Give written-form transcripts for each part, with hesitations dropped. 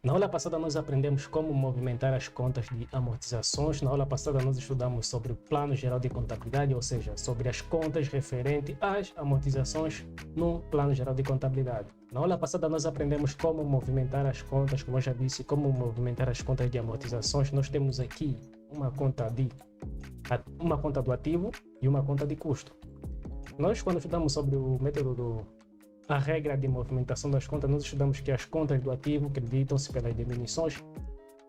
Na aula passada nós aprendemos como movimentar as contas de amortizações. Na aula passada nós estudamos sobre o plano geral de contabilidade, ou seja, sobre as contas referentes às amortizações no plano geral de contabilidade. Na aula passada nós aprendemos como movimentar as contas, como eu já disse, como movimentar as contas de amortizações. Nós temos aqui uma conta do ativo e uma conta de custo. Nós, quando estudamos sobre o método a regra de movimentação das contas, nós estudamos que as contas do ativo creditam-se pelas diminuições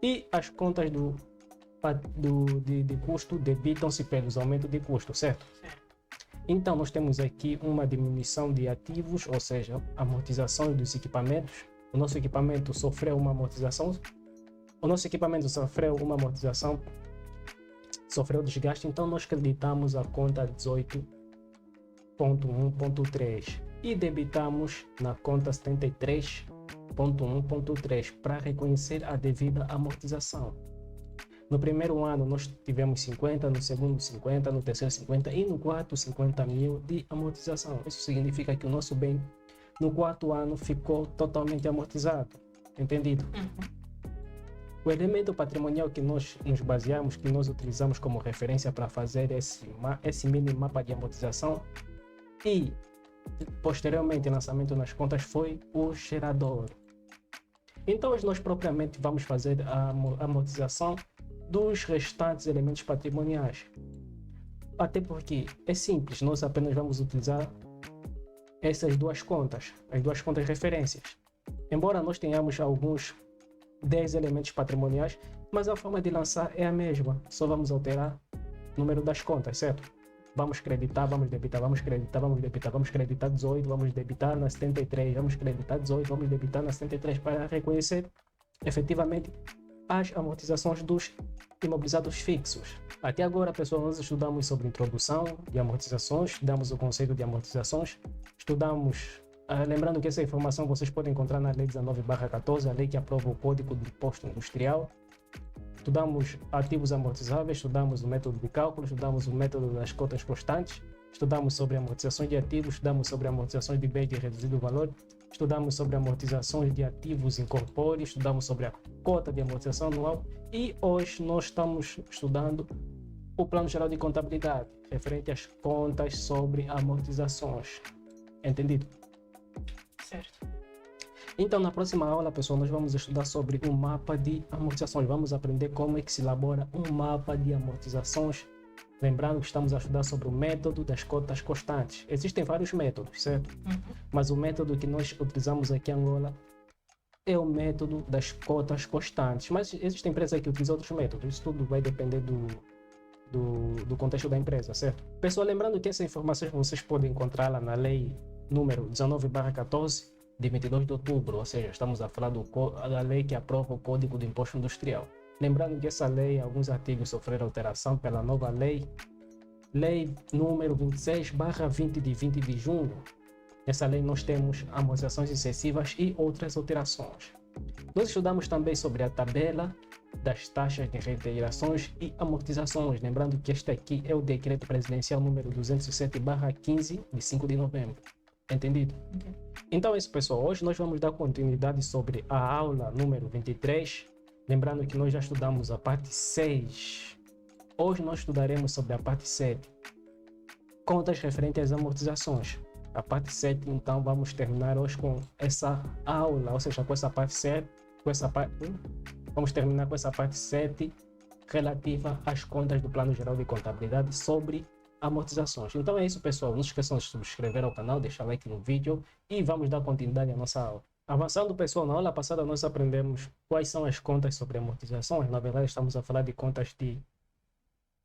e as contas de custo debitam-se pelos aumentos de custo, certo? Então, nós temos aqui uma diminuição de ativos, ou seja, amortização dos equipamentos. O nosso equipamento sofreu uma amortização, sofreu desgaste, então nós creditamos a conta 18.1.3 e debitamos na conta 73.1.3 para reconhecer a devida amortização. No primeiro ano nós tivemos 50, no segundo 50, no terceiro 50 e no quarto 50 mil de amortização. Isso significa que o nosso bem no quarto ano ficou totalmente amortizado. Entendido? O elemento patrimonial que nós nos baseamos, que nós utilizamos como referência para fazer esse mini mapa de amortização e posteriormente o lançamento nas contas foi o gerador. Então hoje nós propriamente vamos fazer a amortização dos restantes elementos patrimoniais. Até porque é simples, nós apenas vamos utilizar essas duas contas, as duas contas referências. Embora nós tenhamos alguns 10 elementos patrimoniais, mas a forma de lançar é a mesma, só vamos alterar o número das contas, certo? Vamos creditar, vamos debitar, vamos creditar, vamos debitar, vamos creditar 18, vamos debitar na 73, vamos creditar 18, vamos debitar na 73 para reconhecer efetivamente as amortizações dos imobilizados fixos. Até agora, pessoal, nós estudamos sobre introdução de amortizações, estudamos o conceito de amortizações, estudamos, lembrando que essa informação vocês podem encontrar na Lei 19/14, a lei que aprova o Código do Imposto Industrial. Estudamos ativos amortizáveis, estudamos o método de cálculo, estudamos o método das cotas constantes, estudamos sobre amortizações de ativos, estudamos sobre amortizações de bens de reduzido valor, estudamos sobre amortizações de ativos incorpóreos, estudamos sobre a cota de amortização anual e hoje nós estamos estudando o Plano Geral de Contabilidade, referente às contas sobre amortizações. Entendido? Certo. Então, na próxima aula, pessoal, nós vamos estudar sobre o mapa de amortizações. Vamos aprender como é que se elabora um mapa de amortizações. Lembrando que estamos a estudar sobre o método das cotas constantes. Existem vários métodos, certo? Mas o método que nós utilizamos aqui em Angola é o método das cotas constantes. Mas existem empresas que utilizam outros métodos. Isso tudo vai depender do contexto da empresa, certo? Pessoal, lembrando que essas informações vocês podem encontrá-la na lei número 19/14, de 22 de outubro, ou seja, estamos a falar da lei que aprova o Código do Imposto Industrial. Lembrando que essa lei, alguns artigos sofreram alteração pela nova lei número 26/20 de 20 de junho. Nessa lei nós temos amortizações excessivas e outras alterações. Nós estudamos também sobre a tabela das taxas de reintegrações e amortizações, lembrando que este aqui é o decreto presidencial número 207/15 de 5 de novembro. Entendido? Então é isso, pessoal. Hoje nós vamos dar continuidade sobre a aula número 23. Lembrando que nós já estudamos a parte 6. Hoje nós estudaremos sobre a parte 7. Contas referentes às amortizações. A parte 7, então, vamos terminar hoje com essa aula, ou seja, com essa parte 7. Vamos terminar com essa parte 7 relativa às contas do Plano Geral de Contabilidade sobre amortizações. Então é isso, pessoal. Não se esqueçam de se subscrever ao canal, deixar like no vídeo e vamos dar continuidade à nossa aula. Avançando, pessoal, na aula passada nós aprendemos quais são as contas sobre amortizações. Na verdade, estamos a falar de contas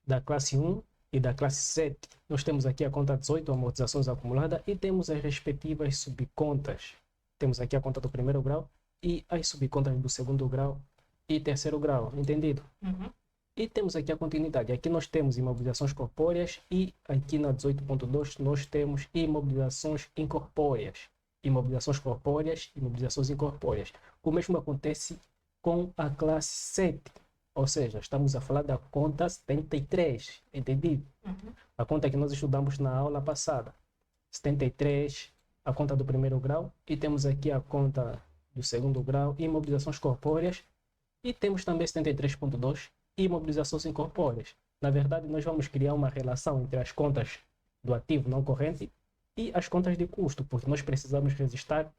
da classe 1 e da classe 7. Nós temos aqui a conta 18, amortizações acumuladas, e temos as respectivas subcontas. Temos aqui a conta do primeiro grau e as subcontas do segundo grau e terceiro grau. Entendido? E temos aqui a continuidade. Aqui nós temos imobilizações corpóreas e aqui na 18.2 nós temos imobilizações incorpóreas. Imobilizações corpóreas, imobilizações incorpóreas. O mesmo acontece com a classe 7. Ou seja, estamos a falar da conta 73. Entendido? A conta que nós estudamos na aula passada. 73, a conta do primeiro grau. E temos aqui a conta do segundo grau, imobilizações corpóreas, e temos também 73.2, imobilizações incorpóreas. Na verdade, nós vamos criar uma relação entre as contas do ativo não corrente e as contas de custo, porque nós precisamos registrar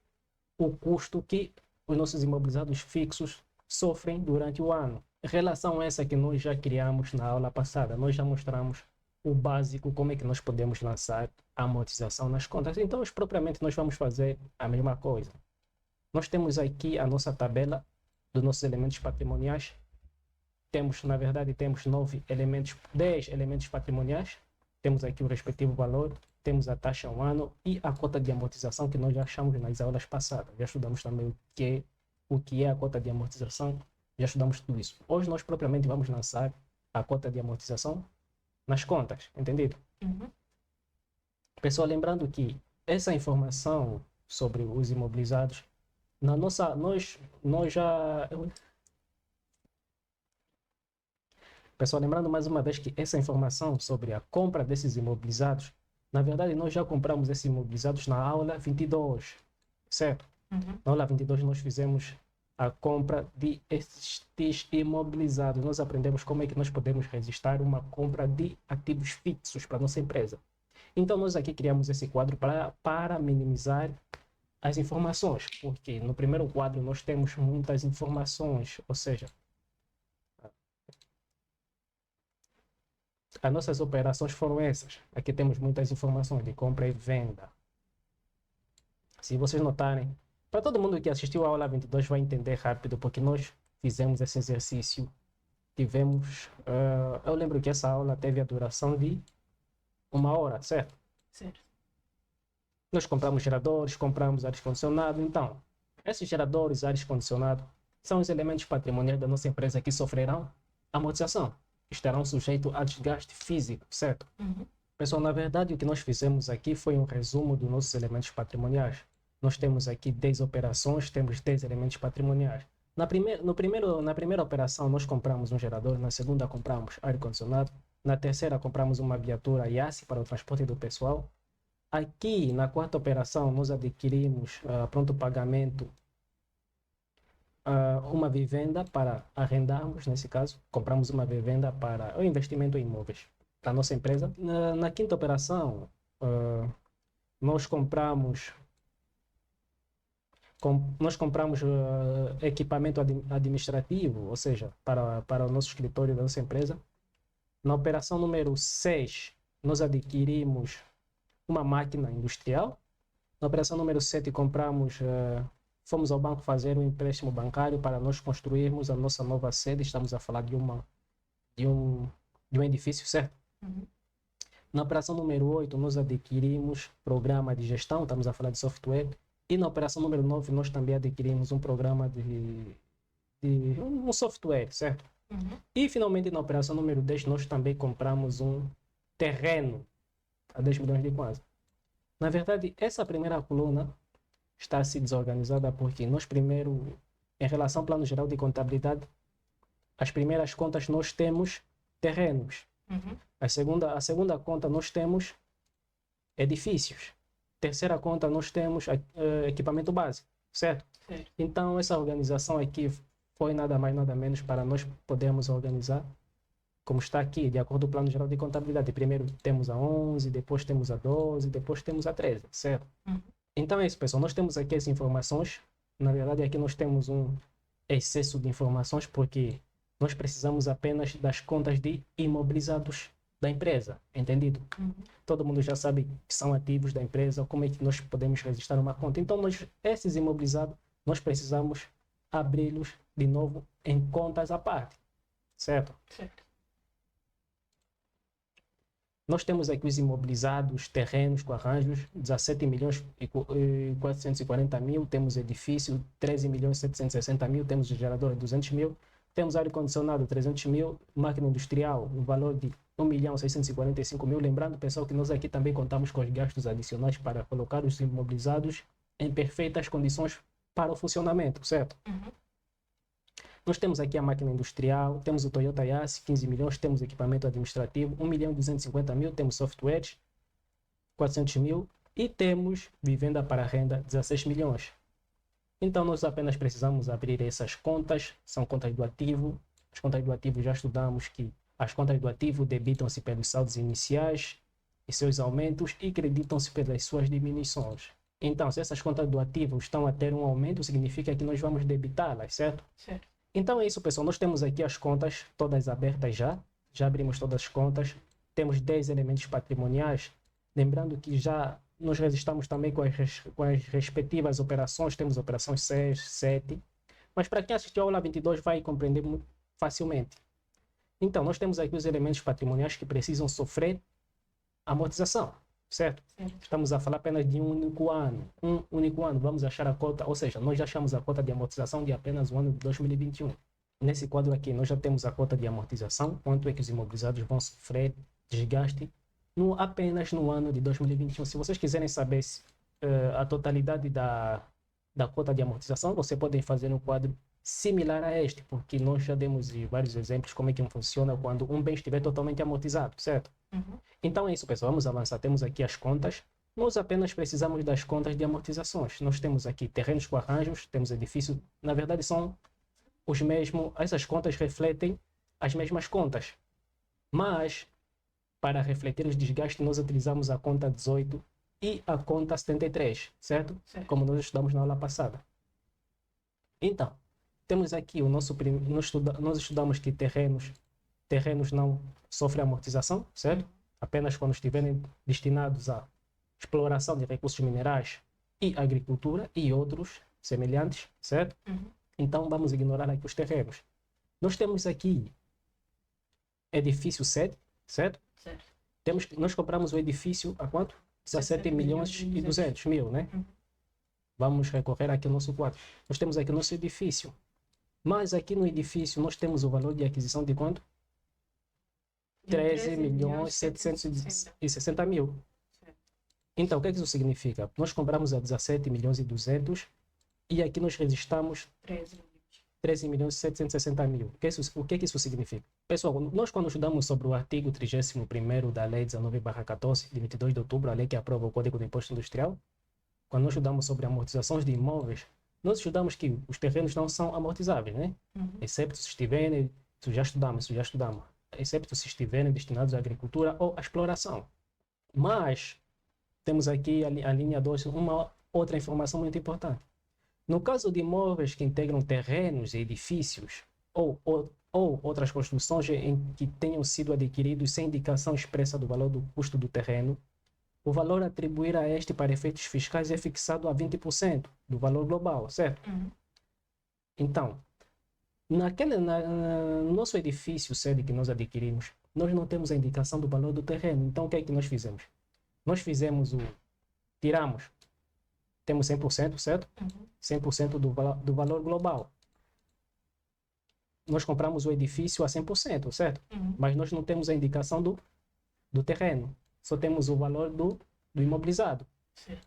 o custo que os nossos imobilizados fixos sofrem durante o ano. Relação essa que nós já criamos na aula passada, nós já mostramos o básico, como é que nós podemos lançar a amortização nas contas. Então, propriamente, nós vamos fazer a mesma coisa. Nós temos aqui a nossa tabela dos nossos elementos patrimoniais. Temos, na verdade, temos 10 elementos patrimoniais. Temos aqui o respectivo valor, temos a taxa ao ano e a cota de amortização que nós já achamos nas aulas passadas. Já estudamos também o que é a cota de amortização, já estudamos tudo isso. Hoje nós propriamente vamos lançar a cota de amortização nas contas, entendido? Uhum. Pessoal, lembrando que essa informação sobre os imobilizados, nós já... Pessoal, lembrando mais uma vez que essa informação sobre a compra desses imobilizados, na verdade, nós já compramos esses imobilizados na aula 22, certo? Uhum. Na aula 22 nós fizemos a compra de estes imobilizados. Nós aprendemos como é que nós podemos registrar uma compra de ativos fixos para a nossa empresa. Então, nós aqui criamos esse quadro para minimizar as informações, porque no primeiro quadro nós temos muitas informações, ou seja, as nossas operações foram essas. Aqui temos muitas informações de compra e venda. Se vocês notarem, para todo mundo que assistiu a aula 22 vai entender rápido, porque nós fizemos esse exercício. Tivemos, eu lembro que essa aula teve a duração de 1 hora, certo? Certo. Nós compramos geradores, compramos ar-condicionado. Então, esses geradores, ar-condicionado, são os elementos patrimoniais da nossa empresa que sofrerão amortização. Estarão sujeitos a desgaste físico, certo? Uhum. Pessoal, na verdade, o que nós fizemos aqui foi um resumo dos nossos elementos patrimoniais. Nós temos aqui 10 operações, temos 10 elementos patrimoniais. Na primeira operação, nós compramos um gerador, na segunda, compramos ar-condicionado, na terceira, compramos uma viatura IASI para o transporte do pessoal. Aqui, na quarta operação, nós adquirimos pronto pagamento, uma vivenda para arrendarmos, nesse caso, compramos uma vivenda para o investimento em imóveis da nossa empresa. Na quinta operação, nós compramos equipamento administrativo, ou seja, para o nosso escritório da nossa empresa. Na operação número 6, nós adquirimos uma máquina industrial. Na operação número 7, fomos ao banco fazer um empréstimo bancário para nós construirmos a nossa nova sede. Estamos a falar de um edifício, certo? Uhum. Na operação número 8, nós adquirimos programa de gestão, estamos a falar de software. E na operação número 9, nós também adquirimos um programa um software, certo? Uhum. E finalmente na operação número 10, nós também compramos um terreno a 10 milhões de kwanza. Na verdade, essa primeira coluna está assim desorganizada porque nós primeiro, em relação ao plano geral de contabilidade, as primeiras contas nós temos terrenos. Uhum. A segunda conta nós temos edifícios. Terceira conta nós temos equipamento básico, certo? Certo. Então essa organização aqui foi nada mais nada menos para nós podermos organizar como está aqui, de acordo com o plano geral de contabilidade. Primeiro temos a 11, depois temos a 12, depois temos a 13, certo? Uhum. Então é isso, pessoal. Nós temos aqui as informações. Na verdade, aqui nós temos um excesso de informações porque nós precisamos apenas das contas de imobilizados da empresa, entendido? Uhum. Todo mundo já sabe que são ativos da empresa, como é que nós podemos registrar uma conta. Então, esses imobilizados, nós precisamos abri-los de novo em contas à parte, certo? Certo. Nós temos aqui os imobilizados, terrenos com arranjos, 17 milhões e 440 mil, temos edifício, 13 milhões e 760 mil, temos gerador, 200 mil, temos ar-condicionado, 300 mil, máquina industrial, no valor de 1 milhão 645 mil. Lembrando, pessoal, que nós aqui também contamos com os gastos adicionais para colocar os imobilizados em perfeitas condições para o funcionamento, certo? Uhum. Nós temos aqui a máquina industrial, temos o Toyota Yaris, 15 milhões, temos equipamento administrativo, 1 milhão e 250 mil, temos softwares, 400 mil, e temos vivenda para renda, 16 milhões. Então, nós apenas precisamos abrir essas contas, são contas do ativo. As contas do ativo já estudamos que as contas do ativo debitam-se pelos saldos iniciais e seus aumentos e creditam-se pelas suas diminuições. Então, se essas contas do ativo estão a ter um aumento, significa que nós vamos debitá-las, certo? Certo. Então é isso, pessoal. Nós temos aqui as contas todas abertas já. Já abrimos todas as contas. Temos 10 elementos patrimoniais. Lembrando que já nos registramos também com as respectivas operações. Temos operações 6, 7. Mas para quem assistiu a aula 22 vai compreender muito facilmente. Então, nós temos aqui os elementos patrimoniais que precisam sofrer amortização, certo? Certo. Estamos a falar apenas de um único ano. Um único ano, vamos achar a cota, ou seja, nós já achamos a cota de amortização de apenas o ano de 2021. Nesse quadro aqui, nós já temos a cota de amortização, quanto é que os imobilizados vão sofrer desgaste apenas no ano de 2021. Se vocês quiserem saber a totalidade da cota de amortização, vocês podem fazer um quadro similar a este, porque nós já demos vários exemplos como é que funciona quando um bem estiver totalmente amortizado, certo? Uhum. Então é isso, pessoal. Vamos avançar. Temos aqui as contas. Nós apenas precisamos das contas de amortizações. Nós temos aqui terrenos com arranjos, temos edifícios. Na verdade, são os mesmos. Essas contas refletem as mesmas contas. Mas, para refletir os desgastes, nós utilizamos a conta 18 e a conta 73, certo? Certo. Como nós estudamos na aula passada. Então, temos aqui o nosso nós estudamos que terrenos não sofrem amortização, certo? Apenas quando estiverem destinados à exploração de recursos minerais e agricultura e outros semelhantes, certo? Uhum. Então vamos ignorar aqui os terrenos. Nós temos aqui edifício 7, certo? Certo. Nós compramos o edifício a quanto? 17 milhões e 200 mil, né? Uhum. Vamos recorrer aqui ao nosso quadro. Nós temos aqui o nosso edifício. Mas aqui no edifício nós temos o valor de aquisição de quanto? 13 milhões 760 mil. Certo. Então, o que é que isso significa? Nós compramos a 17 milhões e 200 e aqui nós registramos 13 milhões. 13 milhões e 760 mil. O que é que isso significa? Pessoal, nós quando estudamos sobre o artigo 31º da Lei 19/14, de 22 de outubro, a lei que aprova o Código do Imposto Industrial, quando nós estudamos sobre amortizações de imóveis, nós estudamos que os terrenos não são amortizáveis, né? Uhum. Excepto se estiverem, isso já estudamos, excepto se estiverem destinados à agricultura ou à exploração. Mas temos aqui a linha 2, uma outra informação muito importante. No caso de imóveis que integram terrenos e edifícios ou outras construções em que tenham sido adquiridos sem indicação expressa do valor do custo do terreno, o valor a atribuir a este para efeitos fiscais é fixado a 20% do valor global, certo? Uhum. Então, no nosso edifício sede que nós adquirimos, nós não temos a indicação do valor do terreno. Então, o que é que nós fizemos? Nós tiramos, temos 100%, certo? Uhum. 100% do valor global. Nós compramos o edifício a 100%, certo? Uhum. Mas nós não temos a indicação do terreno. Só temos o valor do imobilizado. Certo.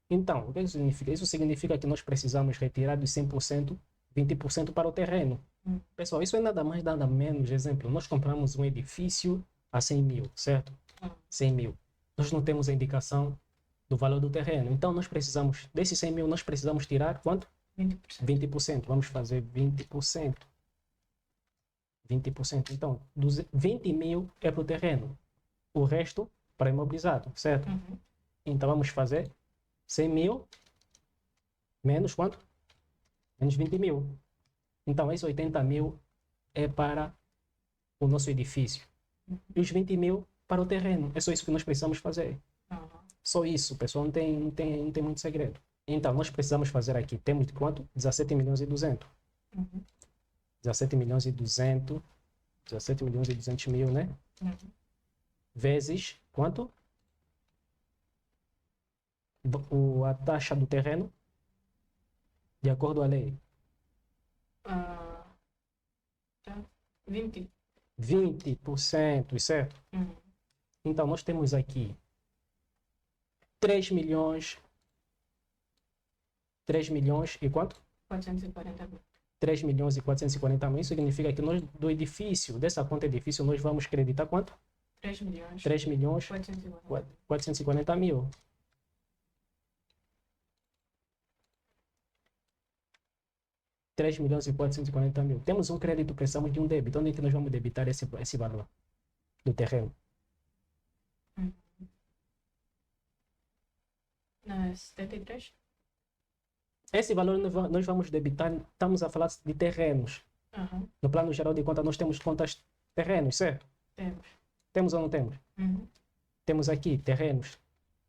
Então, o que isso significa? Isso significa que nós precisamos retirar de 100%, 20% para o terreno. Pessoal, isso é nada mais, nada menos. Exemplo, nós compramos um edifício a 100 mil, certo? 100 mil. Nós não temos a indicação do valor do terreno. Então, nós precisamos, desses 100 mil, nós precisamos tirar quanto? 20%. 20%. Vamos fazer 20%. 20%. Então, 20 mil é para o terreno. O resto para imobilizado, certo? Uhum. Então, vamos fazer 100 mil menos quanto? Menos 20 mil. Então, esses 80 mil é para o nosso edifício. E os 20 mil para o terreno. É só isso que nós precisamos fazer. Uhum. Só isso, pessoal. Não tem muito segredo. Então, nós precisamos fazer aqui. Temos de quanto? 17 milhões e 200. Uhum. 17 milhões e 200. 17 milhões e 200 mil, né? Uhum. Vezes quanto? A taxa do terreno, de acordo com a lei. 20. 20%, certo? Uhum. Então, nós temos aqui 3 milhões e quanto? 440 mil. 3 milhões e 440 mil. Isso significa que nós, do edifício, dessa conta edifício, nós vamos creditar quanto? 3 milhões. 3 milhões 440 mil. 3.440.000. Temos um crédito, precisamos de um débito. Onde é que nós vamos debitar esse valor do terreno? Na 73? Esse valor nós vamos debitar, estamos a falar de terrenos. Aham. No plano geral de conta, nós temos contas terrenos, certo? Temos. Temos ou não temos? Uhum. Temos aqui terrenos,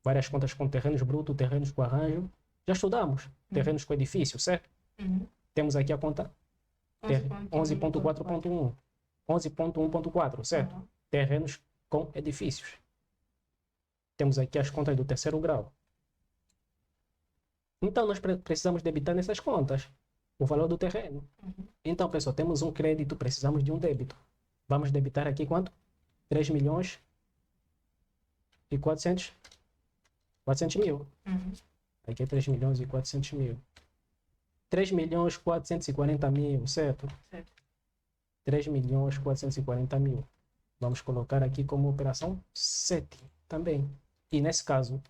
várias contas com terrenos brutos, terrenos com arranjo. Já estudamos. Terrenos com edifício, certo? Uhum. Temos aqui a conta 11.4.1. 11.1.4, certo? Aham. Terrenos com edifícios. Temos aqui as contas do terceiro grau. Então, nós precisamos debitar nessas contas o valor do terreno. Uhum. Então, pessoal, temos um crédito, precisamos de um débito. Vamos debitar aqui quanto? 3.400.000. Uhum. Aqui é 3.400.000. 3.440.000, certo? Certo. 3.440.000. Vamos colocar aqui como operação 7 também. E nesse caso,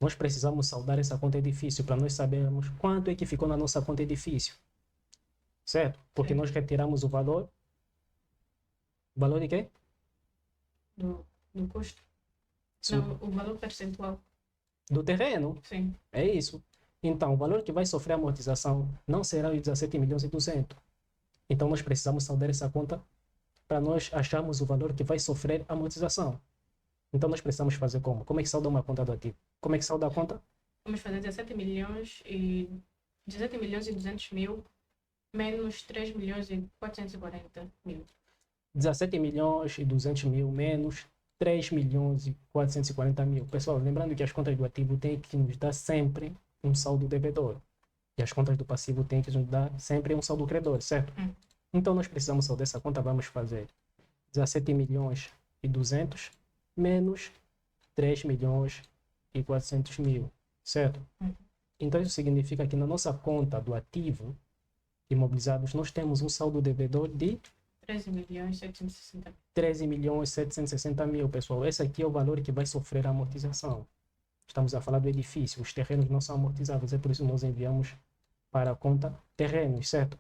nós precisamos saldar essa conta edifício para nós sabermos quanto é que ficou na nossa conta edifício. Certo? Porque Certo. nós retiramos o valor. O valor de quê? Do custo. Sim. Não, o valor percentual. Do terreno. Sim. É isso. Então, o valor que vai sofrer amortização não será os 17.200.000. Então, nós precisamos saldar essa conta para nós acharmos o valor que vai sofrer amortização. Então, nós precisamos fazer como? Como é que salda uma conta do ativo? Como é que salda a conta? Vamos fazer 17.200.000 menos 3.440.000. 17.200.000 menos 3.440.000. Pessoal, lembrando que as contas do ativo têm que nos dar sempre um saldo devedor. E as contas do passivo têm que nos dar sempre um saldo credor, certo? Então, nós precisamos saldar essa conta. Vamos fazer 17.200.000 menos 3.400.000, certo? Então, isso significa que na nossa conta do ativo imobilizados, nós temos um saldo devedor de 13.760.000. 13.760.000, pessoal. Esse aqui é o valor que vai sofrer a amortização. Estamos a falar do edifício. Os terrenos não são amortizáveis. É por isso que nós enviamos para a conta terrenos, certo?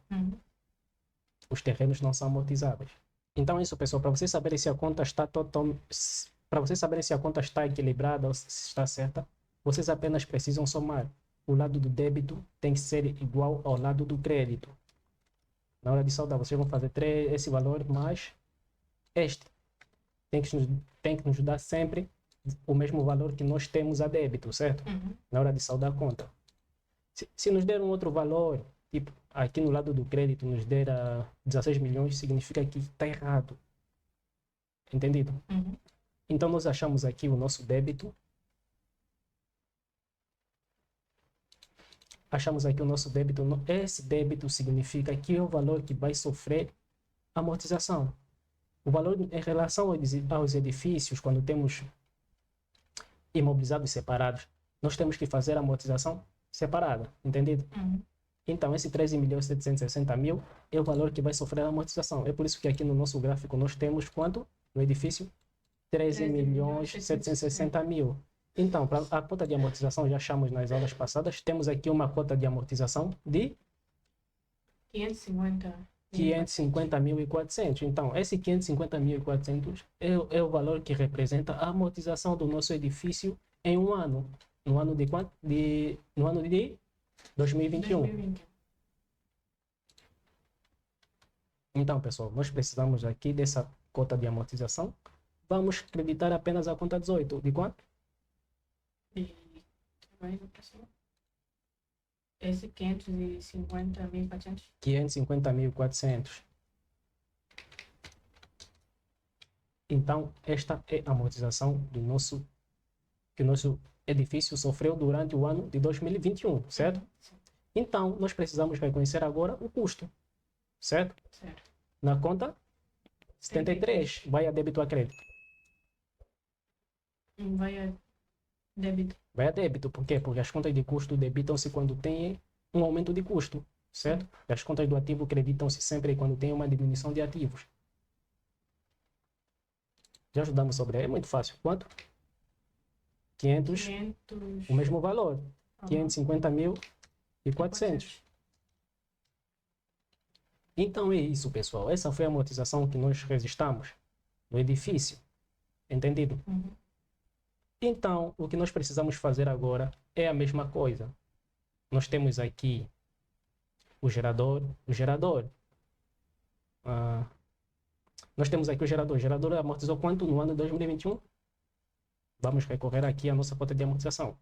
Os terrenos não são amortizáveis. Então é isso, pessoal. Para vocês saberem se a conta está para vocês saberem se a conta está equilibrada ou se está certa, vocês apenas precisam somar. O lado do débito tem que ser igual ao lado do crédito. Na hora de saldar, vocês vão fazer esse valor mais este. Tem que nos dar sempre o mesmo valor que nós temos a débito, certo? Na hora de saldar a conta. Se nos der um outro valor, tipo, aqui no lado do crédito nos der 16 milhões, significa que está errado. Entendido? Então, nós achamos aqui o nosso débito. Achamos aqui o nosso débito. Esse débito significa que é o valor que vai sofrer amortização. O valor em relação aos edifícios, quando temos imobilizados separados, nós temos que fazer a amortização separada, entendido? Então, esse 13.760.000 é o valor que vai sofrer a amortização. É por isso que aqui no nosso gráfico nós temos quanto no edifício? 13.760.000. Então, para a cota de amortização, já achamos nas aulas passadas, temos aqui uma cota de amortização de 550.400. Então, esse 550.400 é o valor que representa a amortização do nosso edifício em um ano. No ano de quanto? No ano de 2021. Então, pessoal, nós precisamos aqui dessa cota de amortização. Vamos creditar apenas a conta 18. De quanto? Esse 550.400. 550.400. Então, esta é a amortização que o nosso edifício sofreu durante o ano de 2021, certo? Então, nós precisamos reconhecer agora o custo, certo? Na conta 73, vai a débito ou a crédito? Vai a débito. Vai a débito, por quê? Porque as contas de custo debitam-se quando tem um aumento de custo, certo? E as contas do ativo creditam-se sempre quando tem uma diminuição de ativos. Já ajudamos sobre aí, é muito fácil. Quanto? 500, o mesmo valor. 550.400. Então é isso, pessoal. Essa foi a amortização que nós registramos no edifício. Entendido? Uhum. Então, o que nós precisamos fazer agora é a mesma coisa. Nós temos aqui o gerador. Ah, nós temos aqui o gerador. O gerador amortizou quanto no ano de 2021? Vamos recorrer aqui à nossa conta de amortização.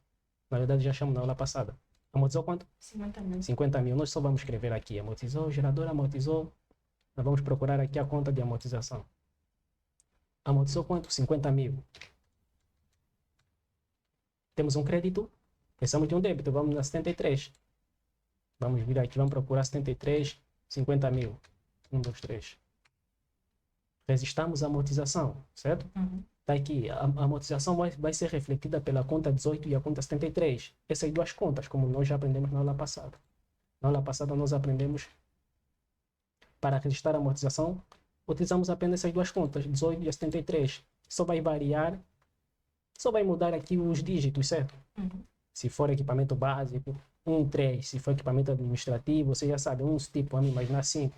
Na verdade, já achamos na aula passada. Amortizou quanto? 50 mil. 50 mil. Nós só vamos escrever aqui. Amortizou, gerador amortizou. Nós vamos procurar aqui a conta de amortização. Amortizou quanto? 50 mil. Temos um crédito. Precisamos de um débito. Vamos na 73. Vamos vir aqui, vamos procurar 73, 50 mil. 1, 2, 3. Registramos a amortização, certo? Uhum. Está aqui, a amortização vai ser refletida pela conta 18 e a conta 73. Essas duas contas, como nós já aprendemos na aula passada. Na aula passada nós aprendemos, para registrar a amortização, utilizamos apenas essas duas contas, 18 e a 73. Só vai variar, só vai mudar aqui os dígitos, certo? Uhum. Se for equipamento básico, 1, 3. Se for equipamento administrativo, você já sabe, uns tipo, vamos imaginar 5.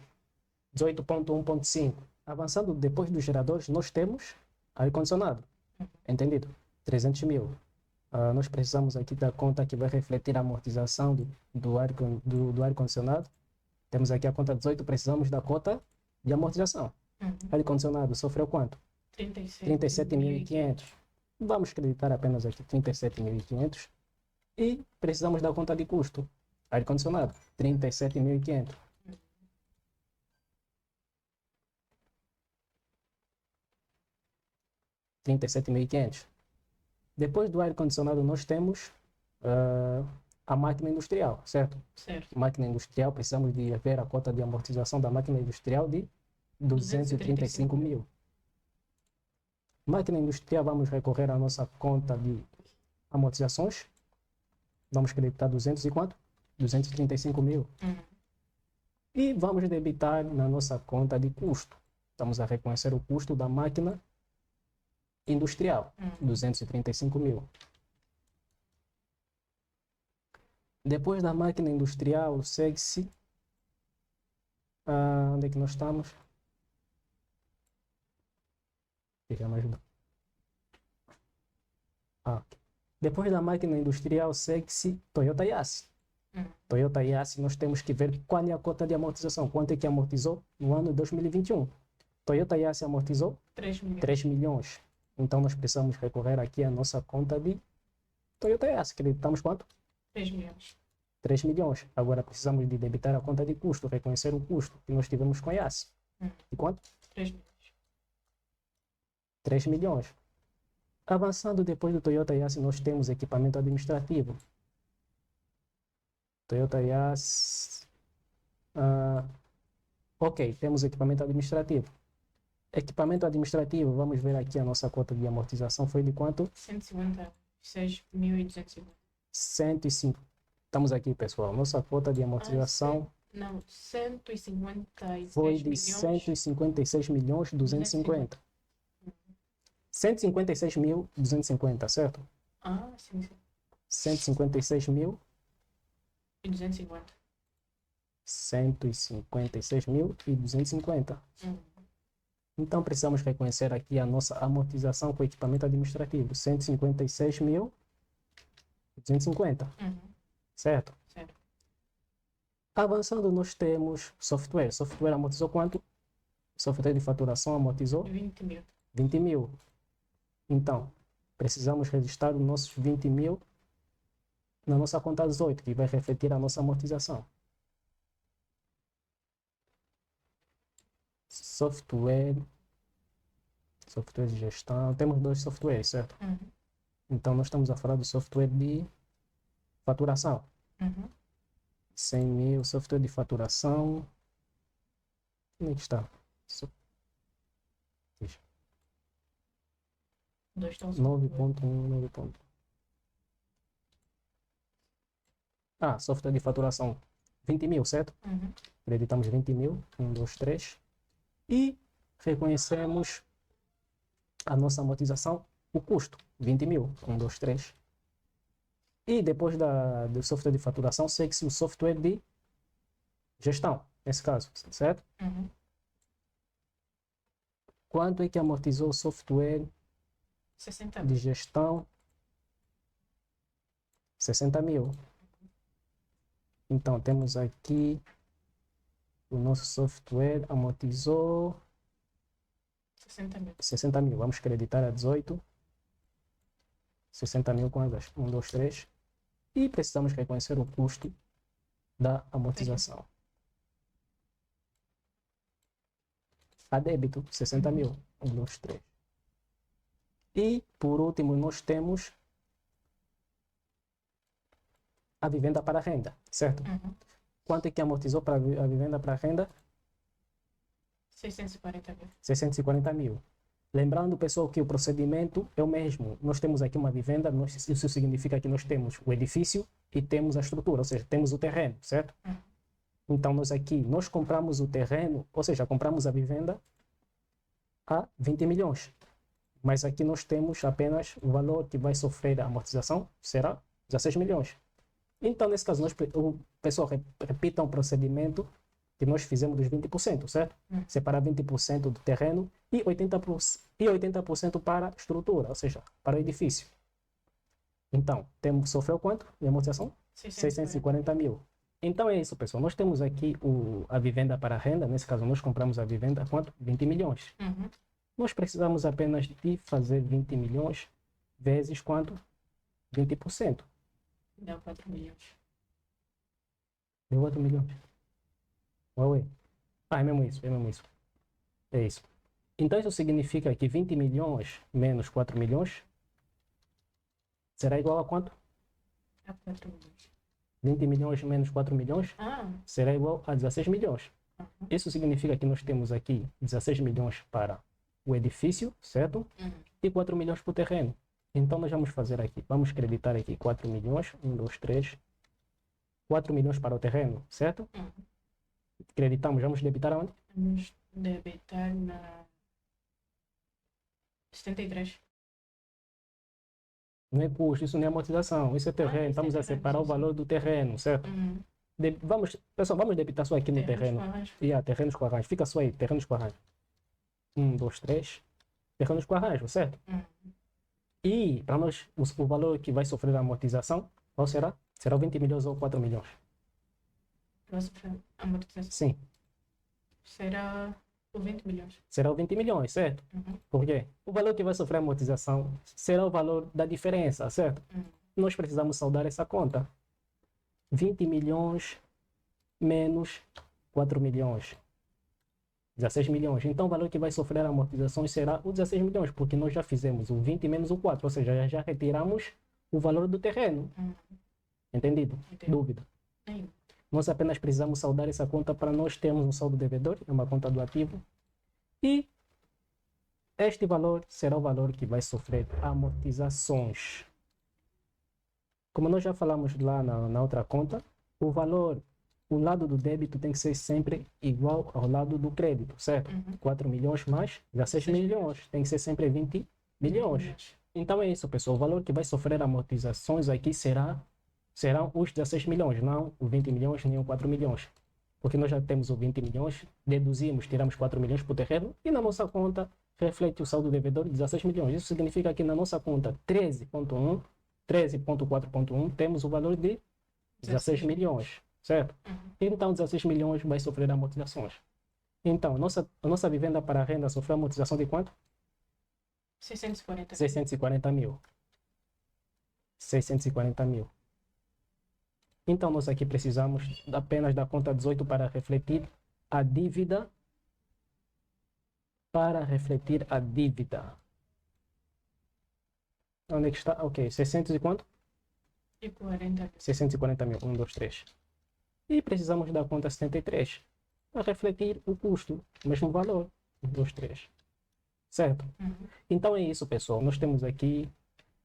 18.1.5. Avançando depois dos geradores, nós temos ar-condicionado. Entendido? 300 mil. Nós precisamos aqui da conta que vai refletir a amortização do ar-condicionado. Temos aqui a conta 18, precisamos da conta de amortização. Uhum. Ar-condicionado sofreu quanto? 37.500. Vamos acreditar apenas aqui 37.500. E precisamos da conta de custo. Ar-condicionado, 37.500. Depois do ar-condicionado, nós temos a máquina industrial, certo? Certo. Máquina industrial, precisamos de ver a cota de amortização da máquina industrial de 235 mil. Máquina industrial, vamos recorrer à nossa conta de amortizações. Vamos creditar 200 e quanto? 235 mil. Uhum. E vamos debitar na nossa conta de custo. Estamos a reconhecer o custo da máquina industrial, 235 mil. Depois da máquina industrial, segue-se... onde é que nós estamos? Fica mais... Depois da máquina industrial, segue-se Toyota Yaris. Toyota Yaris, nós temos que ver qual é a cota de amortização. Quanto é que amortizou no ano de 2021? Toyota Yaris amortizou 3 milhões. Então, nós precisamos recorrer aqui à nossa conta de Toyota Yaris. Acreditamos quanto? 3 milhões. 3 milhões. Agora, precisamos de debitar a conta de custo, reconhecer o custo que nós tivemos com a Yaris. E quanto? 3 milhões. 3 milhões. Avançando depois do Toyota Yaris, nós temos equipamento administrativo. Toyota Yaris. Ok, temos equipamento administrativo. Equipamento administrativo, vamos ver aqui a nossa cota de amortização foi de quanto? 156.250. 105. Estamos aqui, pessoal. Nossa cota de amortização Não, 156 foi de milhões. 156 milhões 250. 156.250, certo? Sim, sim. 156 mil. E 250. 156.250. Então, precisamos reconhecer aqui a nossa amortização com equipamento administrativo. 156.250. Certo? Certo. Avançando, nós temos software. Software amortizou quanto? Software de faturação amortizou 20 mil. 20 mil. Então, precisamos registrar os nossos 20 mil na nossa conta 18, que vai refletir a nossa amortização. Software de gestão. Temos 2 softwares, certo? Então, nós estamos a falar do software de faturação. 100 mil, software de faturação. Onde é que está? 9.1. Software de faturação 20 mil, certo? Acreditamos 20 mil. 1, 2, 3. E reconhecemos a nossa amortização, o custo, 20 mil. 1, 2, 3. E depois do software de faturação, segue-se o software de gestão. nesse caso, certo? Uhum. Quanto é que amortizou o software 60 de gestão? 60 mil. Então, temos aqui o nosso software amortizou 60 mil. 60 mil. Vamos creditar a 18. 60 mil quantas? 1, 2, 3. E precisamos reconhecer o custo da amortização. A débito, 60 mil. 1, 2, 3. E, por último, nós temos a vivenda para renda, certo? Uhum. Quanto é que amortizou para a vivenda para renda? 640 mil. 640 mil. Lembrando, pessoal, que o procedimento é o mesmo. Nós temos aqui uma vivenda, isso significa que nós temos o edifício e temos a estrutura, ou seja, temos o terreno, certo? Uhum. Então, nós compramos o terreno, ou seja, compramos a vivenda a 20 milhões. Mas aqui nós temos apenas o valor que vai sofrer a amortização, será 16 milhões. Então, nesse caso, o pessoal repita o procedimento que nós fizemos dos 20%, certo? Separar 20% do terreno e 80% para a estrutura, ou seja, para o edifício. Então, sofreu quanto de amortização? 640 mil. Então é isso, pessoal. Nós temos aqui a vivenda para renda. Nesse caso, nós compramos a vivenda a quanto? 20 milhões. Uhum. Nós precisamos apenas de fazer 20 milhões vezes quanto? 20%. Dá 4 milhões. Deu 4 milhões. Huawei. Ah, é mesmo isso, é mesmo isso. É isso. Então isso significa que 20 milhões menos 4 milhões será igual a quanto? Dá 4 milhões. 20 milhões menos 4 milhões Ah. será igual a 16 milhões. Uhum. Isso significa que nós temos aqui 16 milhões para o edifício, certo? Uhum. E 4 milhões para o terreno. Então nós vamos fazer aqui, vamos creditar aqui 4 milhões, 1, 2, 3, 4 milhões para o terreno, certo? Uhum. Creditamos, vamos debitar aonde? Vamos debitar na 73. Não é custo, isso não é amortização, isso é terreno. isso é Estamos a terreno, separar o sim, valor do terreno, certo? Uhum. Pessoal, vamos debitar só aqui no terreno. Com arranjo. Terrenos com arranjo. Fica só aí, terrenos com arranjo. 1, 2, 3. Terrenos com arranjo, certo? Uhum. E para nós, o valor que vai sofrer a amortização, qual será? Será 20 milhões ou 4 milhões? Nossa amortização Sim, será o 20 milhões. será o 20 milhões, certo? Uhum. Por quê? O valor que vai sofrer a amortização será o valor da diferença, certo? Uhum. Nós precisamos saldar essa conta. 20 milhões menos 4 milhões. 16 milhões. Então, o valor que vai sofrer a amortização será os 16 milhões, porque nós já fizemos o 20 menos o 4, ou seja, já retiramos o valor do terreno. Uhum. Entendido? Entendi. Dúvida? Nenhum. Nós apenas precisamos saldar essa conta para nós termos um saldo devedor, é uma conta do ativo. E este valor será o valor que vai sofrer amortizações. Como nós já falamos lá na outra conta, o lado do débito tem que ser sempre igual ao lado do crédito, certo? Uhum. 4 milhões mais 16 milhões. Tem que ser sempre 20 milhões. Então é isso, pessoal. O valor que vai sofrer amortizações aqui serão os 16 milhões, não os 20 milhões nem os 4 milhões. Porque nós já temos os 20 milhões, deduzimos, tiramos 4 milhões para o terreno e na nossa conta reflete o saldo devedor de 16 milhões. Isso significa que na nossa conta 13.4.1 temos o valor de 16 milhões, certo? Uhum. Então 16 milhões vai sofrer amortizações. Então, a nossa vivenda para renda sofreu amortização de quanto? 640. 640 mil. 640 mil. Então, nós aqui precisamos apenas da conta 18 para refletir a dívida. Para refletir a dívida. Onde é que está? Ok, 600 e quanto? E 40. 640 mil. 1, 2, 3. E precisamos da conta 73 para refletir o custo, o mesmo valor. 1, 2, 3. Certo? Uhum. Então é isso, pessoal. Nós temos aqui,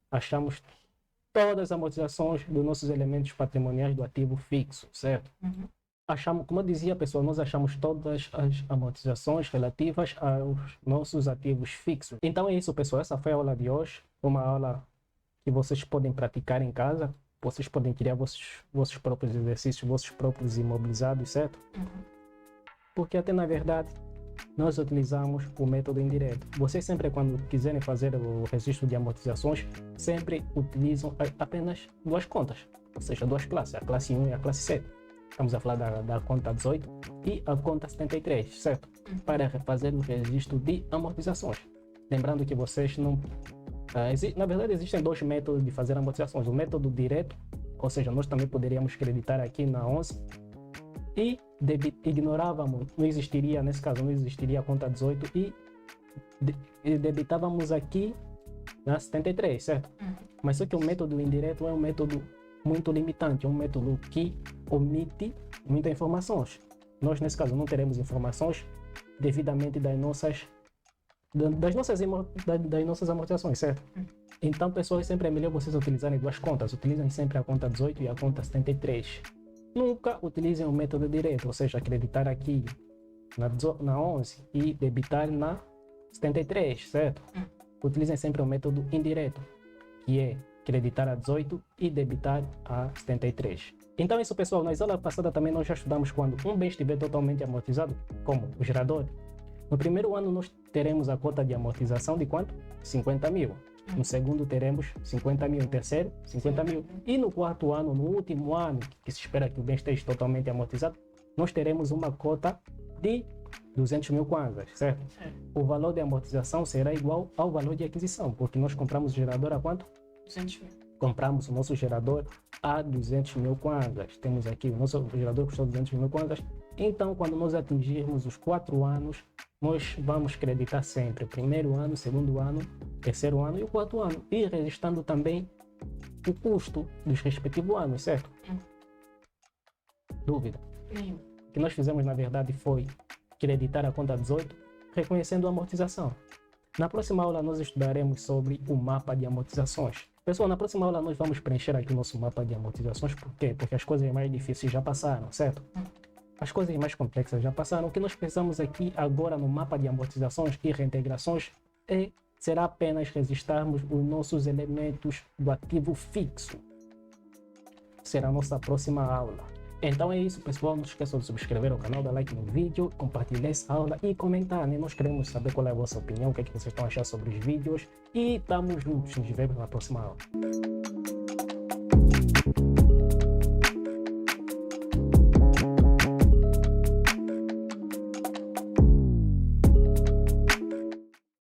achamos todas as amortizações dos nossos elementos patrimoniais do ativo fixo, certo? Uhum. Achamos, como eu dizia, pessoal, nós achamos todas as amortizações relativas aos nossos ativos fixos. Então é isso, pessoal. Essa foi a aula de hoje. Uma aula que vocês podem praticar em casa. Vocês podem criar vossos próprios exercícios, vossos próprios imobilizados, certo? Uhum. Porque até na verdade nós utilizamos o método indireto. Vocês sempre, quando quiserem fazer o registro de amortizações, sempre utilizam apenas duas contas, ou seja, duas classes, a classe 1 e a classe 7. Estamos a falar da conta 18 e a conta 73, certo? Para fazer o registro de amortizações. Lembrando que vocês não... na verdade, existem dois métodos de fazer amortizações. O método direto, ou seja, nós também poderíamos creditar aqui na 11 e ignorávamos, não existiria, nesse caso, não existiria a conta 18 e debitávamos aqui na 73, certo? Mas só que o método indireto é um método muito limitante, é um método que omite muitas informações. Nós, nesse caso, não teremos informações devidamente das nossas amortizações, certo? Então, pessoal, sempre é melhor vocês utilizarem duas contas. Utilizem sempre a conta 18 e a conta 73. Nunca utilizem o método direto, ou seja, acreditar aqui na 11 e debitar na 73, certo? Utilizem sempre o método indireto, que é creditar a 18 e debitar a 73. Então é isso, pessoal. Na aula passada também nós já estudamos quando um bem estiver totalmente amortizado, como o gerador. No primeiro ano nós teremos a cota de amortização de quanto? 50 mil. No segundo teremos 50 mil, no terceiro 50 mil. E no quarto ano, no último ano, que se espera que o bem esteja totalmente amortizado, nós teremos uma cota de 200 mil kwanzas, certo? O valor de amortização será igual ao valor de aquisição, porque nós compramos o gerador a quanto? 200 mil. Compramos o nosso gerador a 200 mil kwanzas. Temos aqui, o nosso gerador custou 200 mil kwanzas. Então, quando nós atingirmos os 4 anos, nós vamos creditar sempre o primeiro ano, segundo ano, terceiro ano e o quarto ano. E registrando também o custo dos respectivos anos, certo? Dúvida? Nenhum. O que nós fizemos, na verdade, foi creditar a conta 18, reconhecendo a amortização. Na próxima aula, nós estudaremos sobre o mapa de amortizações. Pessoal, na próxima aula, nós vamos preencher aqui o nosso mapa de amortizações. Por quê? Porque as coisas mais difíceis já passaram, certo? As coisas mais complexas já passaram. O que nós precisamos aqui agora no mapa de amortizações e reintegrações será apenas registrarmos os nossos elementos do ativo fixo. Será a nossa próxima aula. Então é isso, pessoal. Não esqueçam de subscrever o canal, dar like no vídeo, compartilhar essa aula e comentar, né? Nós queremos saber qual é a vossa opinião, o que é que vocês estão achando sobre os vídeos. E estamos juntos. Nos vemos na próxima aula.